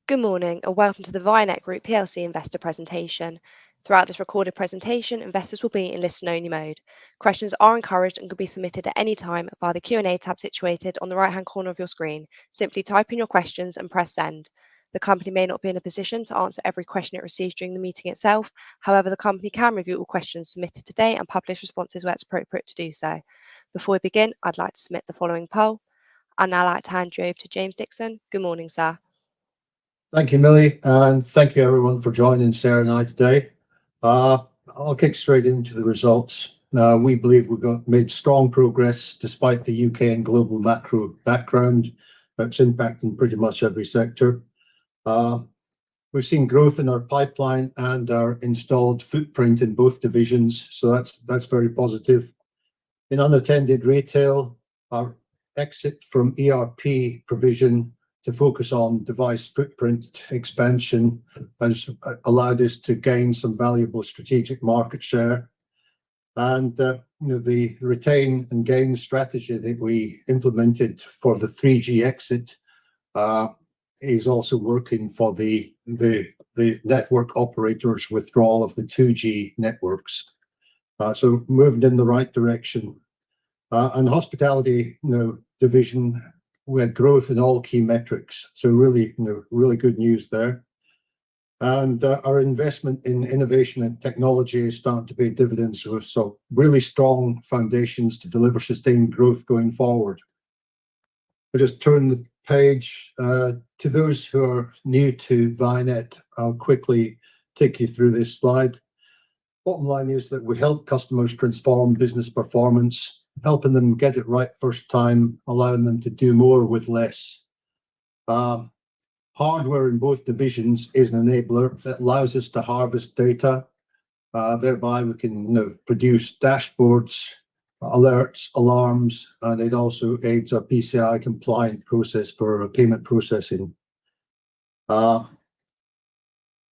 Good morning and welcome to the VIANET Group PLC investor presentation. Throughout this recorded presentation, investors will be in listen-only mode. Questions are encouraged and can be submitted at any time via the Q&A tab situated on the right-hand corner of your screen. Simply type in your questions and press send. The company may not be in a position to answer every question it receives during the meeting itself. However, the company can review all questions submitted today and publish responses where it's appropriate to do so. Before we begin, I'd like to submit the following poll. I'd now like to hand you over to James Dixon. Good morning, sir. Thank you, Millie, and thank you everyone for joining Sarah and I today. I'll kick straight into the results. We believe we've made strong progress despite the UK and global macro background that's impacting pretty much every sector. We've seen growth in our pipeline and our installed footprint in both divisions, so that's very positive. In unattended retail, our exit from ERP provision to focus on device footprint expansion has allowed us to gain some valuable strategic market share. And the retain and gain strategy that we implemented for the 3G exit is also working for the network operators' withdrawal of the 2G networks. So moved in the right direction. And hospitality division, we had growth in all key metrics, so really good news there. And our investment in innovation and technology is starting to pay dividends, so really strong foundations to deliver sustained growth going forward. I'll just turn the page. To those who are new to VIANET, I'll quickly take you through this slide. Bottom line is that we help customers transform business performance, helping them get it right first time, allowing them to do more with less. Hardware in both divisions is an enabler that allows us to harvest data. Thereby we can produce dashboards, alerts, alarms, and it also aids our PCI compliant process for payment processing.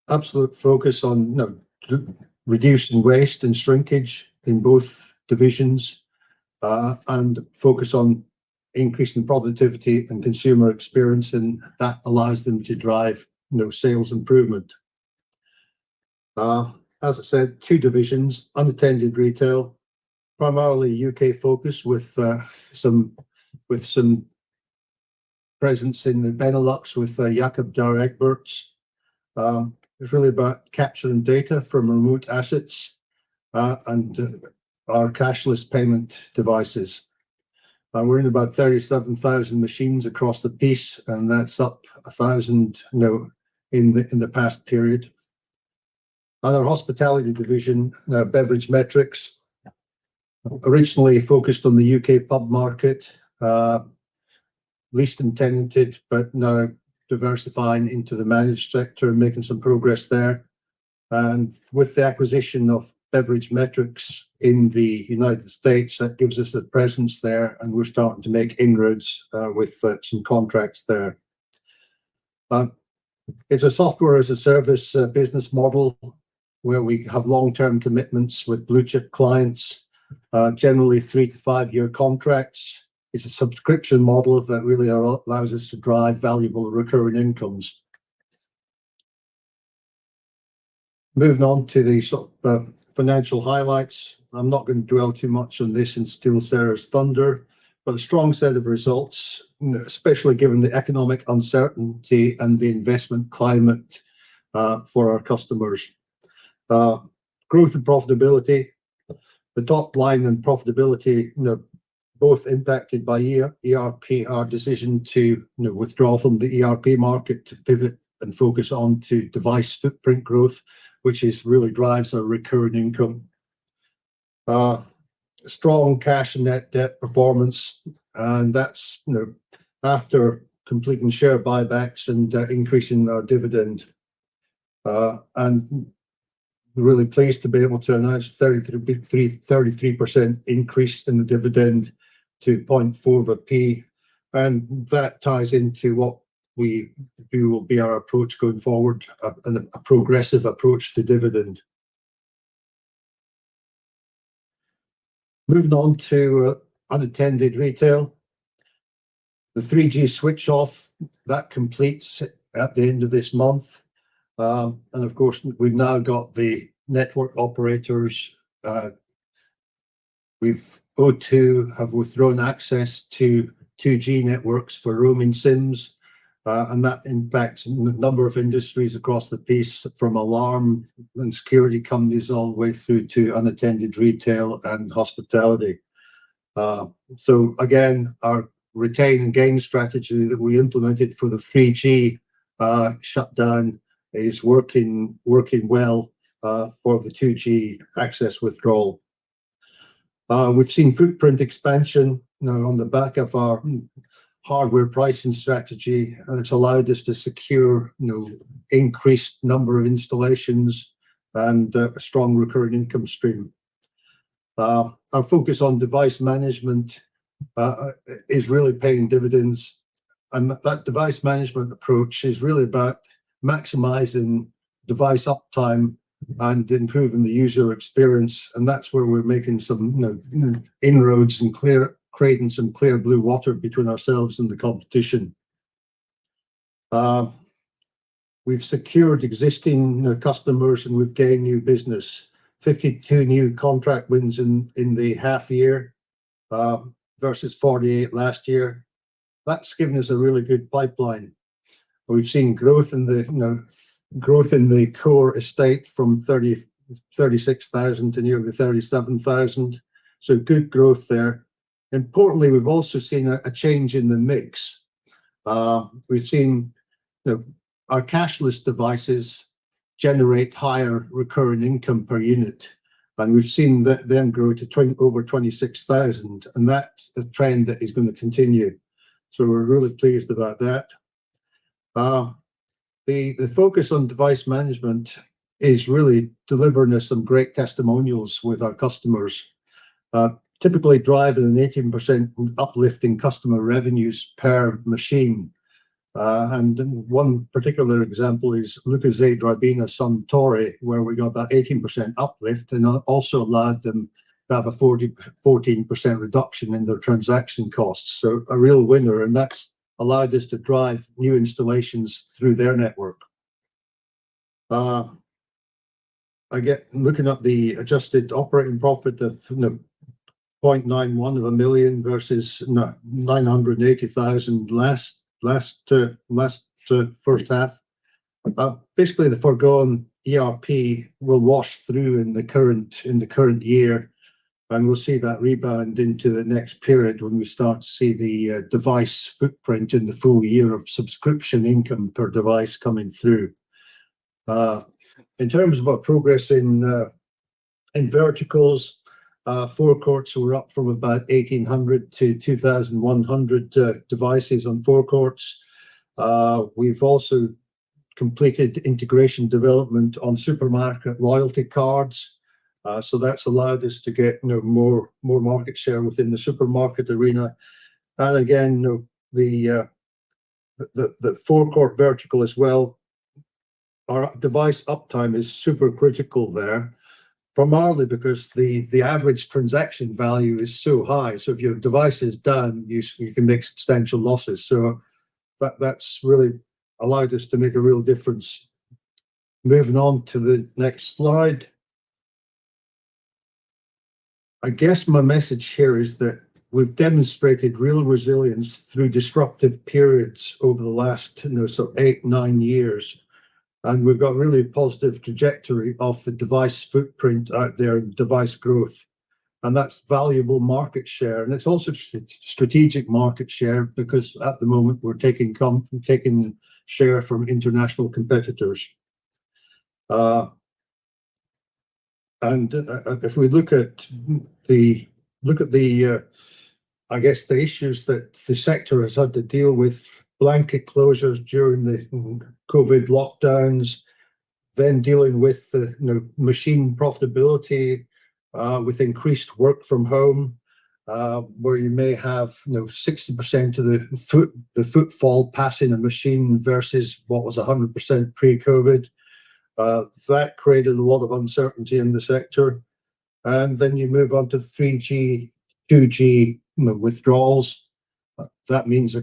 Absolute focus on reducing waste and shrinkage in both divisions. And focus on increasing productivity and consumer experience, and that allows them to drive sales improvement. As I said, two divisions: unattended retail, primarily UK focus with some presence in the Benelux with Jacob Douwe Egberts. It's really about capturing data from remote assets and our cashless payment devices. We're in about 37,000 machines across the piece, and that's up 1,000 in the past period. And our hospitality division, beverage metrics, originally focused on the UK pub market, leased and tenanted, but now diversifying into the managed sector and making some progress there. And with the acquisition of beverage metrics in the United States, that gives us a presence there, and we're starting to make inroads with some contracts there. It's a software as a service business model where we have long-term commitments with blue chip clients, generally 3 to 5 year contracts. It's a subscription model that really allows us to drive valuable recurring incomes. Moving on to the financial highlights. I'm not going to dwell too much on this and steal Sarah's thunder, but a strong set of results, especially given the economic uncertainty and the investment climate for our customers. Growth and profitability. The top line and profitability, both impacted by ERP, our decision to withdraw from the ERP market to pivot and focus on to device footprint growth, which really drives our recurring income. Strong cash and net debt performance, and that's after completing share buybacks and increasing our dividend. And we're really pleased to be able to announce 33% increase in the dividend to 0.4p, and that ties into what we do will be our approach going forward, a progressive approach to dividend. Moving on to unattended retail. The 3G switch off, that completes at the end of this month. And of course, we've now got the network operators. O2 have withdrawn access to 2G networks for roaming SIMs, and that impacts a number of industries across the piece, from alarm and security companies all the way through to unattended retail and hospitality. So again, our retain and gain strategy that we implemented for the 3G shutdown is working well for the 2G access withdrawal. We've seen footprint expansion, on the back of our hardware pricing strategy, and it's allowed us to secure, increased number of installations and a strong recurring income stream. Our focus on device management is really paying dividends, and that device management approach is really about maximizing device uptime and improving the user experience, and that's where we're making some inroads and creating some clear blue water between ourselves and the competition. We've secured existing customers, and we've gained new business. 52 new contract wins in the half year versus 48 last year. That's given us a really good pipeline. We've seen growth in the core estate from 36,000 to nearly 37,000. So good growth there. Importantly, we've also seen a change in the mix. We've seen our cashless devices generate higher recurring income per unit, and we've seen them grow to over 26,000, and that's a trend that is going to continue. So we're really pleased about that. The focus on device management is really delivering us some great testimonials with our customers, typically driving an 18% uplift in customer revenues per machine. And one particular example is Lucozade Ribena Suntory, where we got that 18% uplift, and also allowed them to have a 14% reduction in their transaction costs. So a real winner, and that's allowed us to drive new installations through their network. Looking at the adjusted operating profit of 0.91 million versus 980,000 last first half. Basically, the foregone ERP will wash through in the current year, and we'll see that rebound into the next period when we start to see the device footprint in the full year of subscription income per device coming through. In terms of our progress in verticals, forecourts were up from about 1,800 to 2,100 devices on forecourts. We've also completed integration development on supermarket loyalty cards. So that's allowed us to get more market share within the supermarket arena. And again, the forecourt vertical as well, our device uptime is super critical there, primarily because the average transaction value is so high. So if your device is down, you can make substantial losses. So that's really allowed us to make a real difference. Moving on to the next slide. I guess my message here is that we've demonstrated real resilience through disruptive periods over the last sort of 8-9 years. And we've got really positive trajectory of the device footprint out there and device growth. And that's valuable market share. And it's also strategic market share, because at the moment we're taking share from international competitors. And if we look at the I guess the issues that the sector has had to deal with, blanket closures during the COVID lockdowns, then dealing with the machine profitability with increased work from home, where you may have 60% of the footfall passing a machine versus what was 100% pre-COVID. That created a lot of uncertainty in the sector. And then you move on to 3G, 2G withdrawals. That means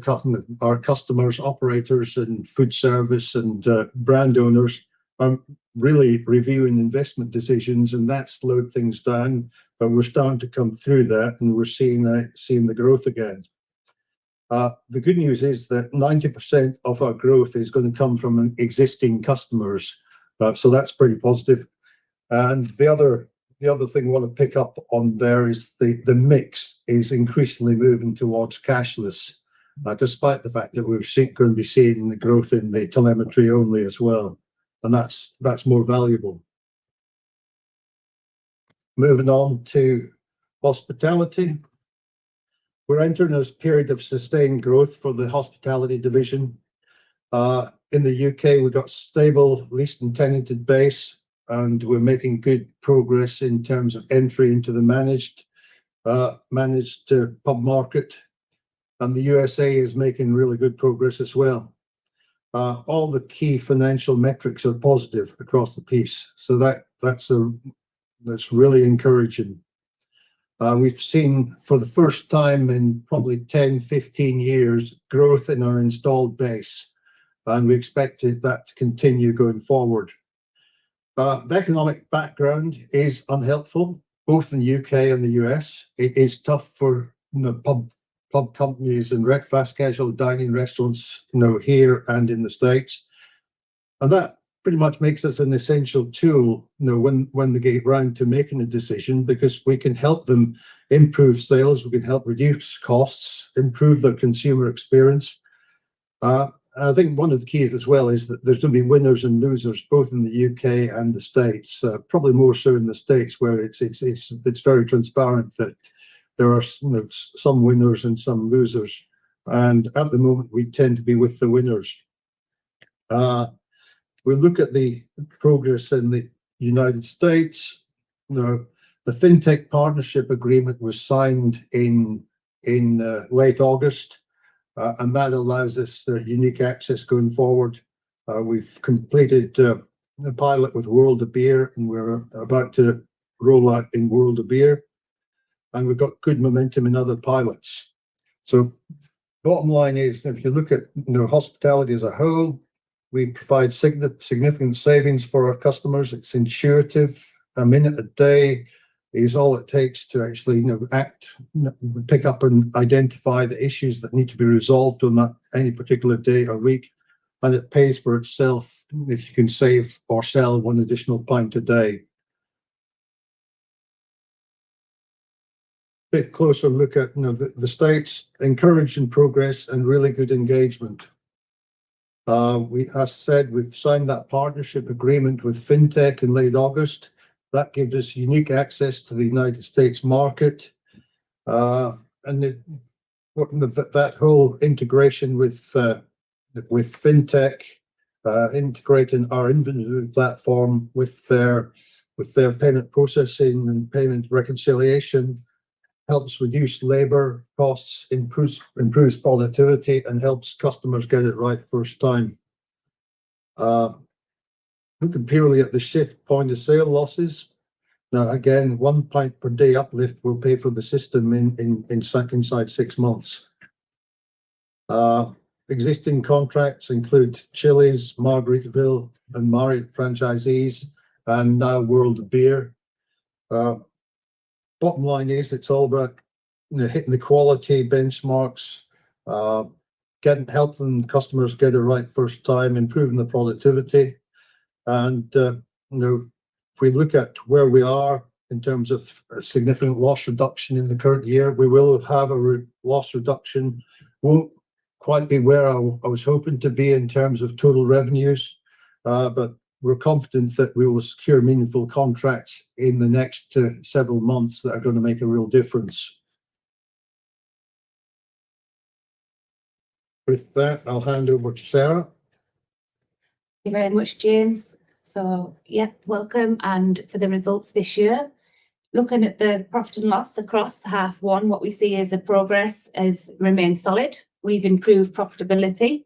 our customers, operators and food service and brand owners are really reviewing investment decisions, and that slowed things down, but we're starting to come through that, and we're seeing the growth again. The good news is that 90% of our growth is going to come from existing customers, so that's pretty positive. And the other thing I want to pick up on there is the mix is increasingly moving towards cashless, despite the fact that we're going to be seeing the growth in the telemetry only as well, and that's more valuable. Moving on to hospitality. We're entering a period of sustained growth for the hospitality division. In the UK, we've got stable leased and tenanted base, and we're making good progress in terms of entry into the managed pub market. And the USA is making really good progress as well. All the key financial metrics are positive across the piece, so that's really encouraging. We've seen for the first time in probably 10-15 years growth in our installed base, and we expect that to continue going forward. The economic background is unhelpful, both in the UK and the US. It is tough for pub companies and fast casual dining restaurants, here and in the States, and that pretty much makes us an essential tool, when they get round to making a decision, because we can help them improve sales, we can help reduce costs, improve their consumer experience. I think one of the keys as well is that there's going to be winners and losers both in the UK and the States, probably more so in the States, where it's very transparent that there are some winners and some losers, and at the moment we tend to be with the winners. We look at the progress in the United States. The FinTech partnership agreement was signed in late August, and that allows us unique access going forward. We've completed the pilot with World of Beer, and we're about to roll out in World of Beer, and we've got good momentum in other pilots. So bottom line is, if you look at hospitality as a whole, we provide significant savings for our customers. It's intuitive. A minute a day is all it takes to actually pick up and identify the issues that need to be resolved on any particular day or week, and it pays for itself if you can save or sell one additional pint a day. Bit closer look at the States. Encouraging progress and really good engagement. As said, we've signed that partnership agreement with FinTech in late August. That gives us unique access to the United States market, and that whole integration with FinTech, integrating our inventory platform with their payment processing and payment reconciliation, helps reduce labor costs, improves productivity, and helps customers get it right first time. Looking purely at the shift point of sale losses. Now, again, 1 pint per day uplift will pay for the system inside 6 months. Existing contracts include Chili's, Margaritaville, and Marriott franchisees, and now World of Beer. Bottom line is, it's all about hitting the quality benchmarks, helping customers get it right first time, improving the productivity, and if we look at where we are in terms of a significant loss reduction in the current year, we will have a loss reduction. Won't quite be where I was hoping to be in terms of total revenues, but we're confident that we will secure meaningful contracts in the next several months that are going to make a real difference. With that, I'll hand over to Sarah. Thank you very much, James. So, welcome. And for the results this year, looking at the profit and loss across half one, what we see is the progress has remained solid. We've improved profitability.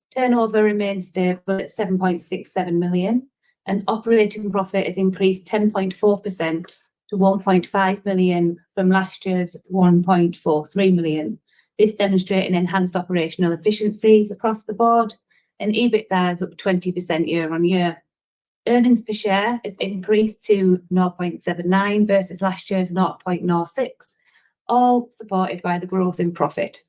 Turnover remains stable at 7.67 million, and operating profit has increased 10.4% to 1.5 million from last year's 1.43 million. This demonstrating enhanced operational efficiencies across the board, and EBITDA is up 20% year on year. Earnings per share has increased to 0.79 versus last year's 0.06, all supported by the growth in profit.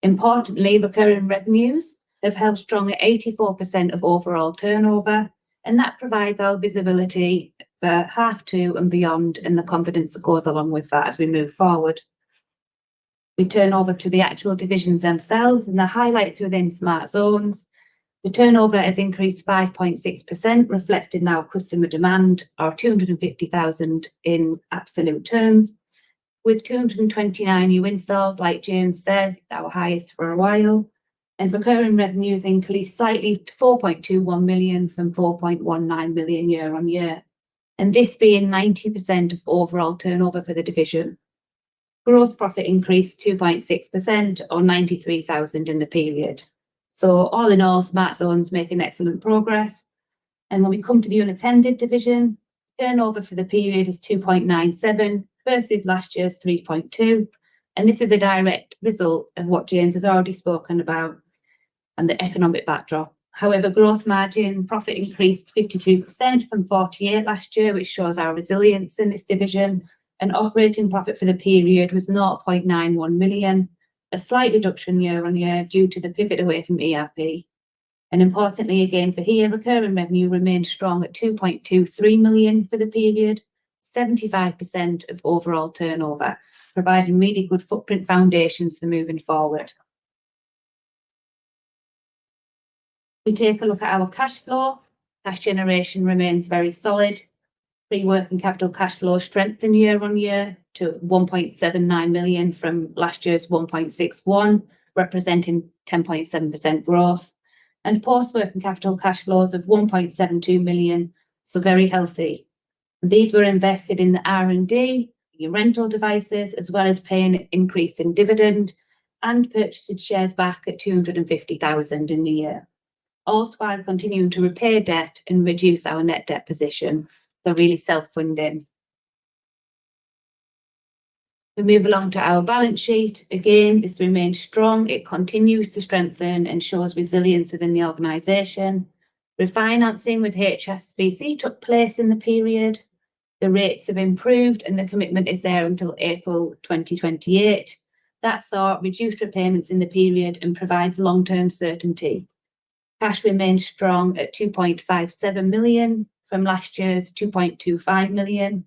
Importantly, recurring revenues have held strong at 84% of overall turnover, and that provides our visibility for half two and beyond, and the confidence that goes along with that as we move forward. We turn over to the actual divisions themselves and the highlights within Smart Zones. The turnover has increased 5.6%, reflecting our customer demand, or 250,000 in absolute terms, with 229 new installs, like James said, our highest for a while, and recurring revenues increased slightly to 4.21 million from 4.19 million year on year, and this being 90% of overall turnover for the division. Gross profit increased 2.6%, or 93,000 in the period. So all in all, Smart Zones making excellent progress. And when we come to the unattended division, turnover for the period is 2.97 versus last year's 3.2. And this is a direct result of what James has already spoken about and the economic backdrop. However, gross margin profit increased 52% from 48 last year, which shows our resilience in this division. And operating profit for the period was 0.91 million, a slight reduction year on year due to the pivot away from ERP. And importantly, again, for here, recurring revenue remained strong at 2.23 million for the period, 75% of overall turnover, providing really good footprint foundations for moving forward. We take a look at our cash flow. Cash generation remains very solid. Free working capital cash flow strengthened year on year to 1.79 million from last year's 1.61, representing 10.7% growth. And post working capital cash flows of 1.72 million, so very healthy. These were invested in the R&D, your rental devices, as well as paying an increase in dividend and purchasing shares back at 250,000 in the year. Also while continuing to repay debt and reduce our net debt position. So really self-funding. We move along to our balance sheet. Again, this remains strong. It continues to strengthen and shows resilience within the organisation. Refinancing with HSBC took place in the period. The rates have improved and the commitment is there until April 2028. That saw reduced repayments in the period and provides long-term certainty. Cash remains strong at 2.57 million from last year's 2.25 million,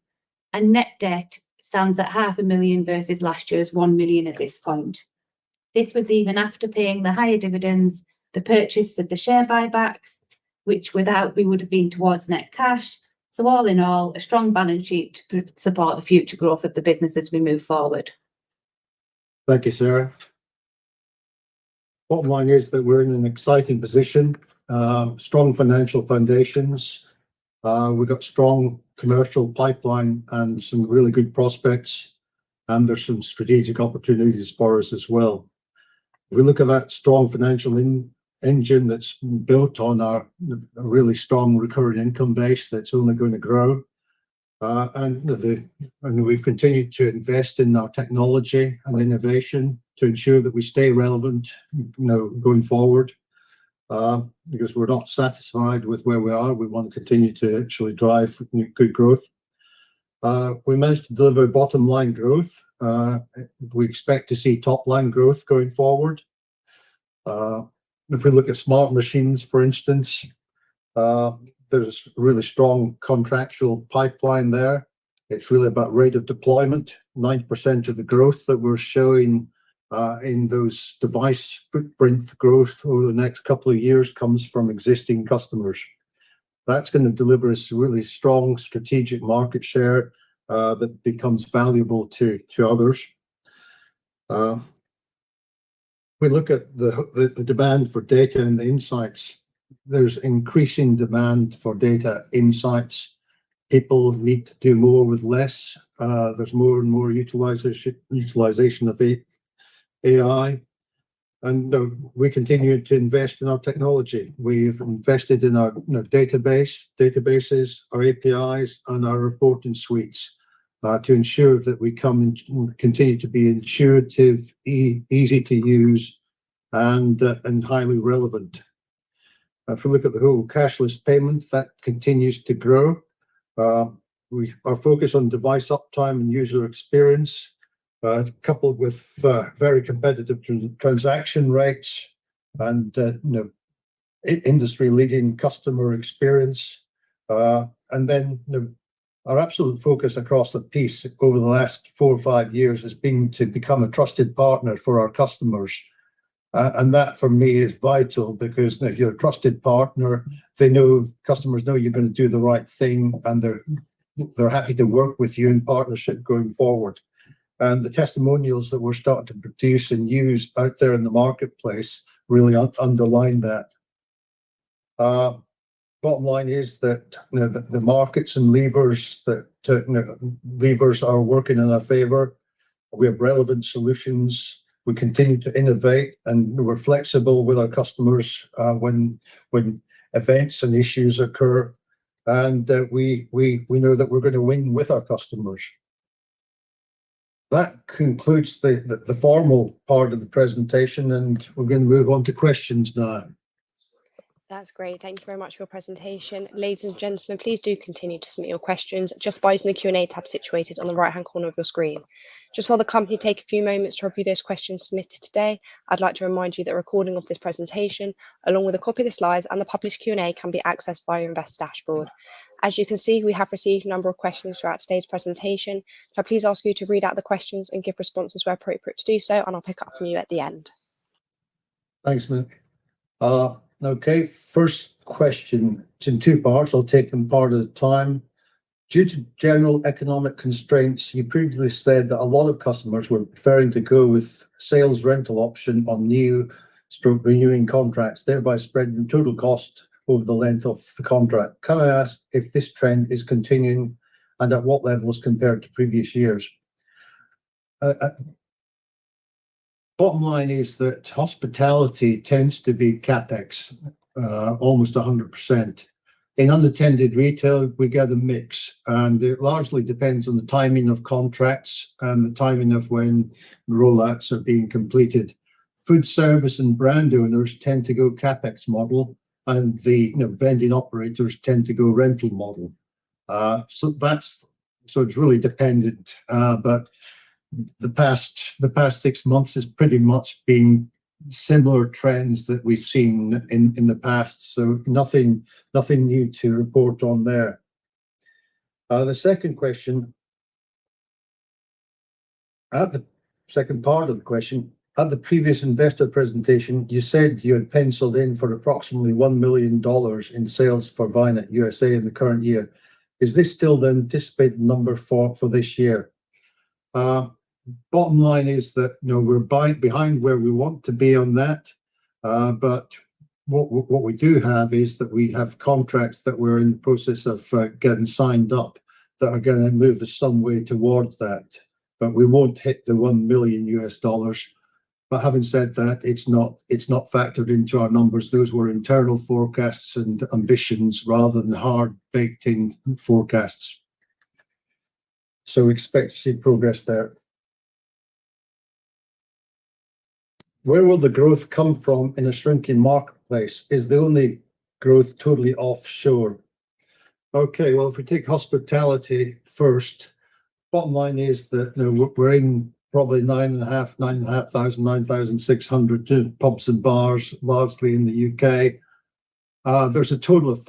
and net debt stands at 500,000 versus last year's 1 million at this point. This was even after paying the higher dividends, the purchase of the share buybacks, which without we would have been towards net cash. So all in all, a strong balance sheet to support the future growth of the business as we move forward. Thank you, Sarah. Bottom line is that we're in an exciting position, strong financial foundations. We've got strong commercial pipeline and some really good prospects, and there's some strategic opportunities for us as well. If we look at that strong financial engine that's built on a really strong recurring income base that's only going to grow, and we've continued to invest in our technology and innovation to ensure that we stay relevant, going forward. Because we're not satisfied with where we are. We want to continue to actually drive good growth. We managed to deliver bottom line growth. We expect to see top line growth going forward. If we look at smart machines, for instance, there's a really strong contractual pipeline there. It's really about rate of deployment. 90% of the growth that we're showing in those device footprint growth over the next couple of years comes from existing customers. That's going to deliver us really strong strategic market share that becomes valuable to others. We look at the demand for data and the insights. There's increasing demand for data insights. People need to do more with less. There's more and more utilization of AI, and we continue to invest in our technology. We've invested in our databases, our APIs, and our reporting suites. to ensure that we continue to be intuitive, easy to use, and highly relevant. If we look at the whole cashless payment, that continues to grow. We are focused on device uptime and user experience, coupled with very competitive transaction rates and industry-leading customer experience. And then our absolute focus across the piece over the last 4 or 5 years has been to become a trusted partner for our customers. And that for me is vital, because if you're a trusted partner, customers know you're going to do the right thing, and they're happy to work with you in partnership going forward. And the testimonials that we're starting to produce and use out there in the marketplace really underline that. Bottom line is that the markets and levers are working in our favor. We have relevant solutions. We continue to innovate, and we're flexible with our customers when events and issues occur. And we know that we're going to win with our customers. That concludes the formal part of the presentation, and we're going to move on to questions now. That's great. Thank you very much for your presentation. Ladies and gentlemen, please do continue to submit your questions just by using the Q&A tab situated on the right-hand corner of your screen. Just while the company take a few moments to review those questions submitted today, I'd like to remind you that a recording of this presentation, along with a copy of the slides and the published Q&A, can be accessed via your investor dashboard. As you can see, we have received a number of questions throughout today's presentation. So please ask you to read out the questions and give responses where appropriate to do so, and I'll pick up from you at the end. Thanks, Mick. Okay, first question. It's in 2 parts. I'll take them part at a time. Due to general economic constraints, you previously said that a lot of customers were preferring to go with sales rental option on new/renewing contracts, thereby spreading the total cost over the length of the contract. Can I ask if this trend is continuing, and at what levels compared to previous years? Bottom line is that hospitality tends to be CapEx, almost 100%. In unattended retail, we get a mix, and it largely depends on the timing of contracts and the timing of when rollouts are being completed. Food service and brand owners tend to go CapEx model, and the vending operators tend to go rental model. So it's really dependent, but the past 6 months has pretty much been similar trends that we've seen in the past, so nothing new to report on there. The second question, at the second part of the question, at the previous investor presentation, you said you had penciled in for approximately $1 million in sales for VIANET USA in the current year. Is this still the anticipated number for this year? Bottom line is that we're behind where we want to be on that, but what we do have is that we have contracts that we're in the process of getting signed up that are going to move us some way towards that, but we won't hit the $1 million. But having said that, it's not factored into our numbers. Those were internal forecasts and ambitions rather than hard baked in forecasts. So we expect to see progress there. Where will the growth come from in a shrinking marketplace? Is the only growth totally offshore? Okay, well, if we take hospitality first, bottom line is that we're in probably 9,500, 9,600 pubs and bars, largely in the UK. There's a total of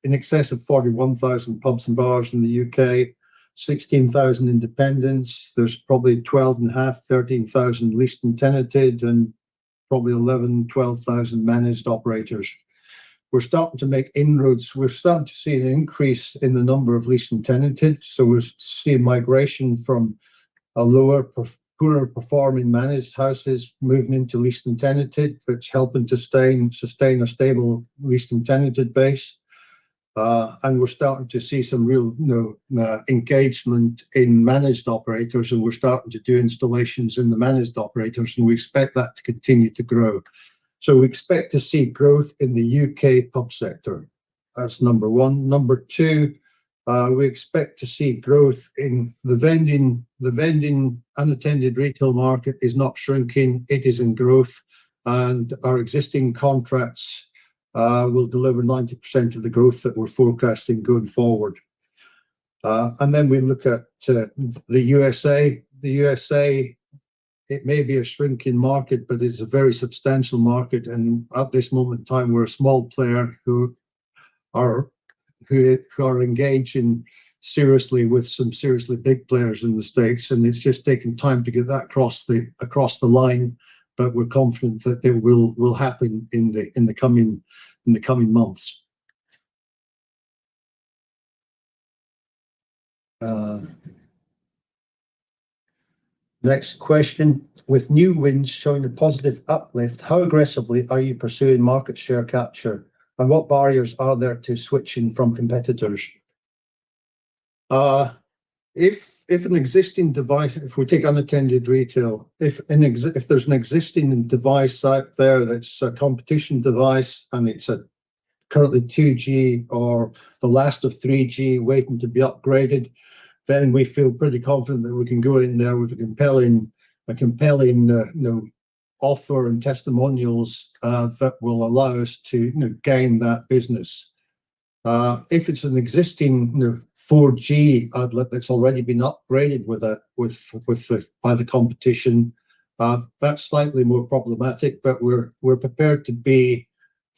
in excess of 41,000 pubs and bars in the UK. 16,000 independents. There's probably 12,500, 13,000 leased and tenanted, and probably 11,000, 12,000 managed operators. We're starting to make inroads. We're starting to see an increase in the number of leased and tenanted. So we're seeing migration from poorer performing managed houses moving into leased and tenanted, which helping to sustain a stable leased and tenanted base. And we're starting to see some real engagement in managed operators, and we're starting to do installations in the managed operators, and we expect that to continue to grow. So we expect to see growth in the UK pub sector. That's number one. Number two, We expect to see growth in the vending unattended retail market is not shrinking, it is in growth, and our existing contracts will deliver 90% of the growth that we're forecasting going forward. And then we look at the USA. The USA, it may be a shrinking market, but it's a very substantial market. And at this moment in time, we're a small player who are engaging seriously with some seriously big players in the States, and it's just taking time to get that across the line. But we're confident that it will happen in the coming months. Next question. With new wins showing a positive uplift, how aggressively are you pursuing market share capture, and what barriers are there to switching from competitors? If an existing device, if we take unattended retail, if there's an existing device out there that's a competition device and it's currently 2G or the last of 3G waiting to be upgraded, then we feel pretty confident that we can go in there with a compelling offer and testimonials that will allow us to gain that business. If it's an existing 4G outlet that's already been upgraded by the competition, that's slightly more problematic. But we're prepared to be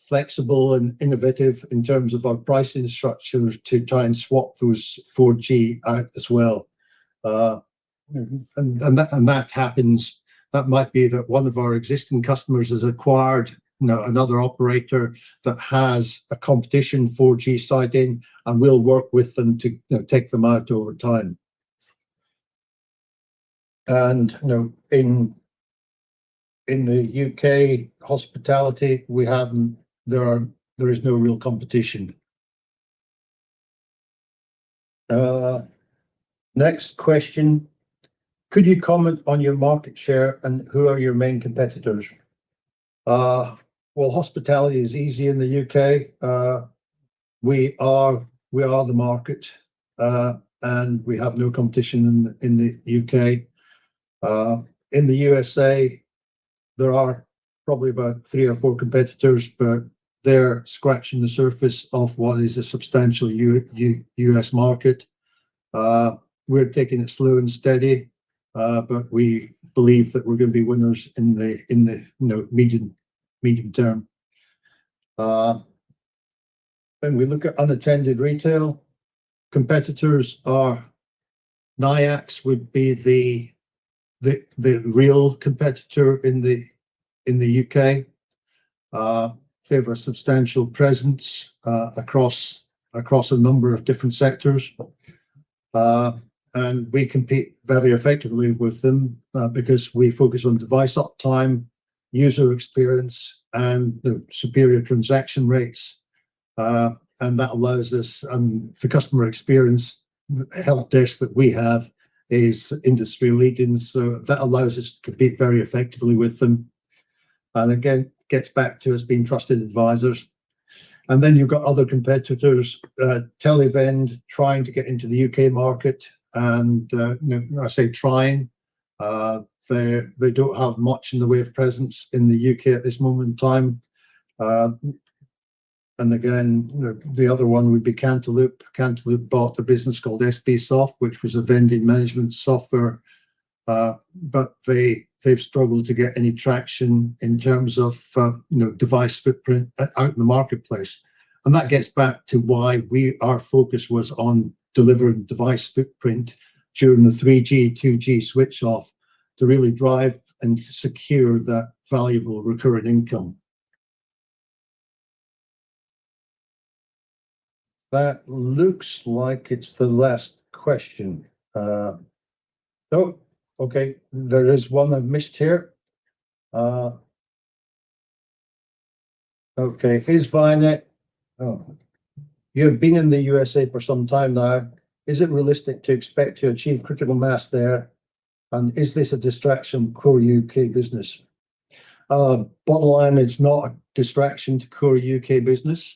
flexible and innovative in terms of our pricing structure to try and swap those 4G out as well. And that happens. That might be that one of our existing customers has acquired another operator that has a competition 4G site in, and we'll work with them to take them out over time. And in the UK hospitality, there is no real competition. Next question. Could you comment on your market share and who are your main competitors? Well, hospitality is easy in the UK. We are the market, and we have no competition in the UK. In the USA, there are probably about 3 or 4 competitors, but they're scratching the surface of what is a substantial US market. We're taking it slow and steady, but we believe that we're going to be winners in the medium term. When we look at unattended retail, competitors are Nayax would be the real competitor in the UK. They have a substantial presence across a number of different sectors, and we compete very effectively with them because we focus on device uptime, user experience, and the superior transaction rates, and that allows us, and the customer experience help desk that we have is industry leading, so that allows us to compete very effectively with them. And again, gets back to us being trusted advisors. And then you've got other competitors, Televend, trying to get into the UK market, and I say trying. They don't have much in the way of presence in the UK at this moment in time. And again, the other one would be Cantaloupe. Cantaloupe bought a business called SB Soft, which was a vending management software, but they've struggled to get any traction in terms of device footprint out in the marketplace. And that gets back to why our focus was on delivering device footprint during the 3G, 2G switch off to really drive and secure that valuable recurring income. That looks like it's the last question. Oh, okay, there is one I've missed here. Okay, is VIANET, you have been in the USA for some time now. Is it realistic to expect to achieve critical mass there? And is this a distraction from core UK business? Bottom line, it's not a distraction to core UK business.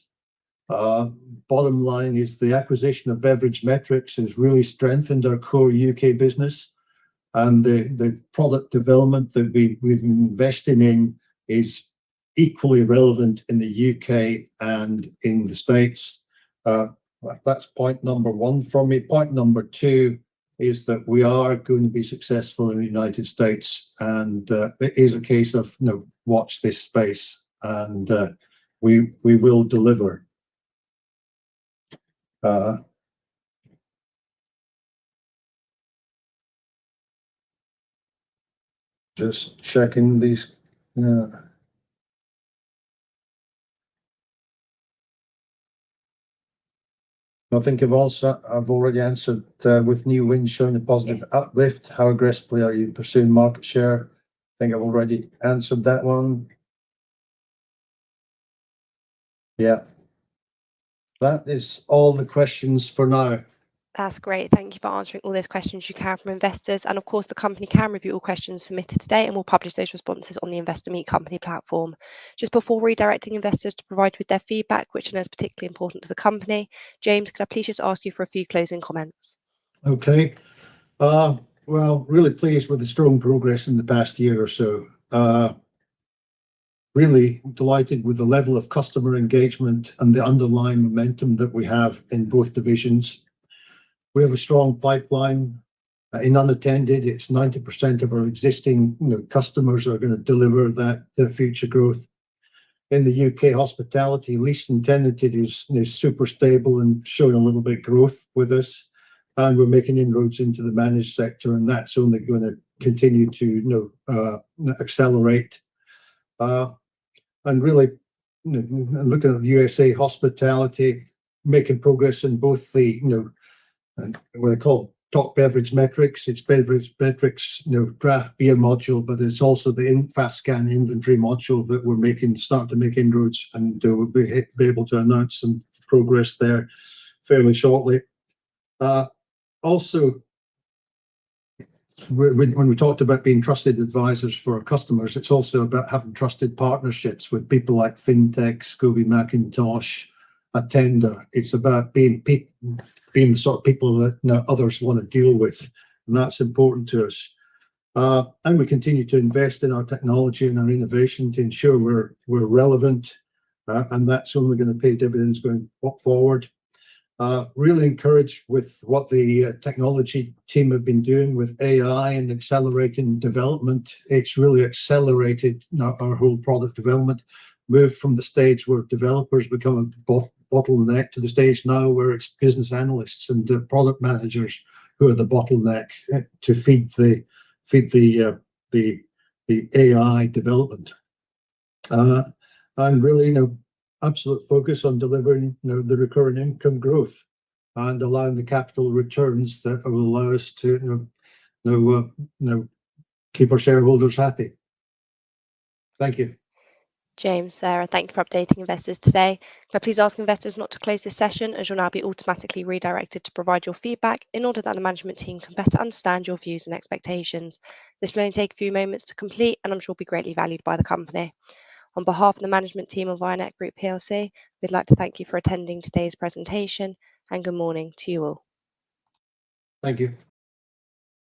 Bottom line is the acquisition of Beverage Metrics has really strengthened our core UK business, and the product development that we've been investing in is equally relevant in the UK and in the States. That's point number one from me. Point number two is that we are going to be successful in the United States, and it is a case of watch this space, and we will deliver. Just checking these. I think I've already answered with new wins showing a positive uplift. How aggressively are you pursuing market share? I think I've already answered that one. Yeah. That is all the questions for now. That's great. Thank you for answering all those questions you can from investors. And of course, the company can review all questions submitted today and will publish those responses on the Investor Meet Company platform. Just before redirecting investors to provide with their feedback, which I know is particularly important to the company, James, could I please just ask you for a few closing comments? Okay. Well, really pleased with the strong progress in the past year or so. Really delighted with the level of customer engagement and the underlying momentum that we have in both divisions. We have a strong pipeline. In unattended, it's 90% of our existing customers are going to deliver that future growth. In the UK hospitality, leased and tenanted is super stable and showing a little bit growth with us. And we're making inroads into the managed sector, and that's only going to continue to accelerate. And really looking at the USA hospitality, making progress in both the what they call top beverage metrics. It's beverage metrics, draft beer module, but it's also the fast scan inventory module that we're starting to make inroads, and we'll be able to announce some progress there fairly shortly. Also, when we talked about being trusted advisors for our customers, it's also about having trusted partnerships with people like FinTech, Scobie Macintosh, Attender. It's about being the sort of people that others want to deal with, and that's important to us. And we continue to invest in our technology and our innovation to ensure we're relevant, and that's only going to pay dividends going forward. Really encouraged with what the technology team have been doing with AI and accelerating development. It's really accelerated our whole product development, moved from the stage where developers become a bottleneck to the stage now where it's business analysts and product managers who are the bottleneck to feed the AI development. And really, absolute focus on delivering the recurring income growth and allowing the capital returns that will allow us to keep our shareholders happy. Thank you. James, Sarah, thank you for updating investors today. Can I please ask investors not to close this session, as you'll now be automatically redirected to provide your feedback in order that the management team can better understand your views and expectations. This will only take a few moments to complete, and I'm sure will be greatly valued by the company. On behalf of the management team of VIANET Group PLC, we'd like to thank you for attending today's presentation, and good morning to you all. Thank you.